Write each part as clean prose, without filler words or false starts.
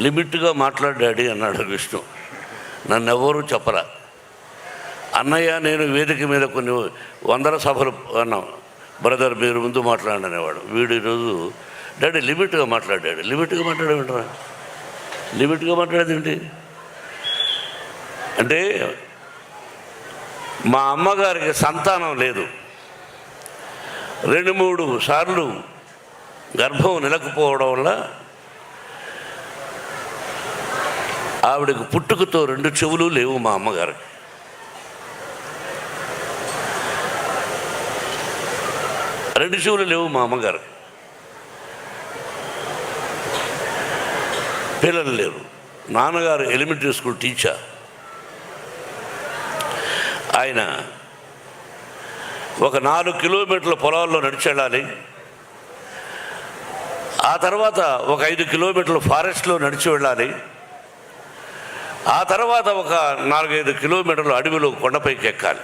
లిమిట్గా మాట్లాడాడు అన్నాడు విష్ణు. నన్నెవరూ చెప్పరా. అన్నయ్య నేను వేదిక మీద కొన్ని వందల సభలు అన్నాం, బ్రదర్ మీరు ముందు మాట్లాడండి అనేవాడు. వీడు ఈరోజు డాడీ లిమిట్గా మాట్లాడాడు. లిమిట్గా మాట్లాడేమిట్రా? లిమిట్గా మాట్లాడేది అంటే మా అమ్మగారికి సంతానం లేదు. 2-3 సార్లు గర్భం నిలకపోవడం వల్ల ఆవిడకి పుట్టుకతో 2 చెవులు లేవు. మా అమ్మగారికి 2 చెవులు లేవు. మా అమ్మగారికి పిల్లలు లేరు. నాన్నగారు ఎలిమెంటరీ స్కూల్ టీచర్. ఆయన ఒక 4 కిలోమీటర్ల పొలాల్లో నడిచి వెళ్ళాలి. ఆ తర్వాత ఒక 5 కిలోమీటర్ల ఫారెస్ట్లో నడిచి వెళ్ళాలి. ఆ తర్వాత ఒక 4-5 కిలోమీటర్లు అడవిలో కొండపైకి ఎక్కాలి.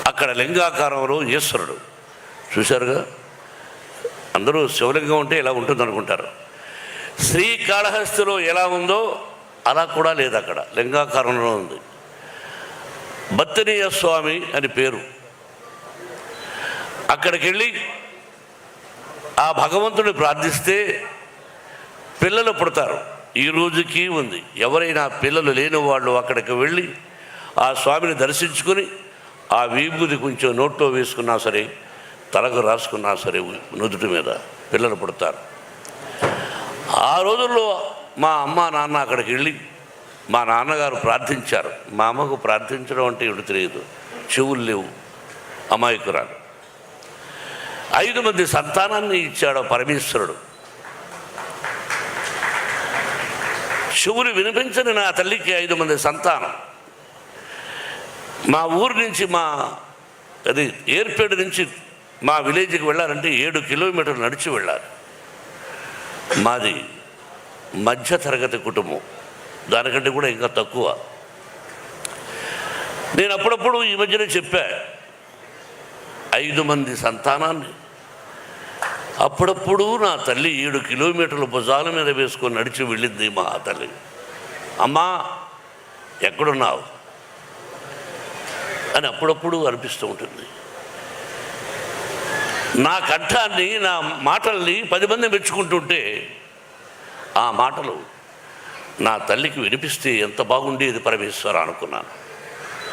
అక్కడ లింగాకారంలో ఈశ్వరుడు చూశారుగా. అందరూ శివలింగం ఉంటే ఇలా ఉంటుంది అనుకుంటారు. శ్రీకాళహస్తిలో ఎలా ఉందో అలా కూడా లేదు, అక్కడ లింగాకారంలో ఉంది. బత్తనీయ స్వామి అని పేరు. అక్కడికి వెళ్ళి ఆ భగవంతుని ప్రార్థిస్తే పిల్లలు పుడతారు. ఈ రోజుకి ఉంది. ఎవరైనా పిల్లలు లేని వాళ్ళు అక్కడికి వెళ్ళి ఆ స్వామిని దర్శించుకొని ఆ విభూది కొంచెం నోట్లో వేసుకున్నా సరే, తలకు రాసుకున్నా సరే, నుదుటి మీద పిల్లలు పుడతారు. ఆ రోజుల్లో మా అమ్మ నాన్న అక్కడికి వెళ్ళి మా నాన్నగారు ప్రార్థించారు. మా అమ్మకు ప్రార్థించడం అంటే ఏమిటి తెలియదు, చెవులు లేవు, అమాయకురాలు. 5 మంది సంతానాన్ని ఇచ్చాడు పరమేశ్వరుడు. చెవులు వినిపించని నా తల్లికి 5 మంది సంతానం. మా ఊరు నుంచి అది ఏర్పేడు నుంచి మా విలేజ్కి వెళ్ళాలంటే 7 కిలోమీటర్లు నడిచి వెళ్ళాలి. మాది మధ్యతరగతి కుటుంబం, దానికంటే కూడా ఇంకా తక్కువ. నేను అప్పుడప్పుడు ఈ మధ్యనే చెప్పా, 5 మంది సంతానాన్ని అప్పుడప్పుడు నా తల్లి 7 కిలోమీటర్ల భుజాల మీద వేసుకొని నడిచి వెళ్ళింది మా తల్లి. అమ్మా ఎక్కడున్నావు అని అప్పుడప్పుడు అనిపిస్తూ ఉంటుంది. నా కంఠాన్ని, నా మాటల్ని 10 మంది మెచ్చుకుంటుంటే ఆ మాటలు నా తల్లికి వినిపిస్తే ఎంత బాగుండేది పరమేశ్వర అనుకున్నాను.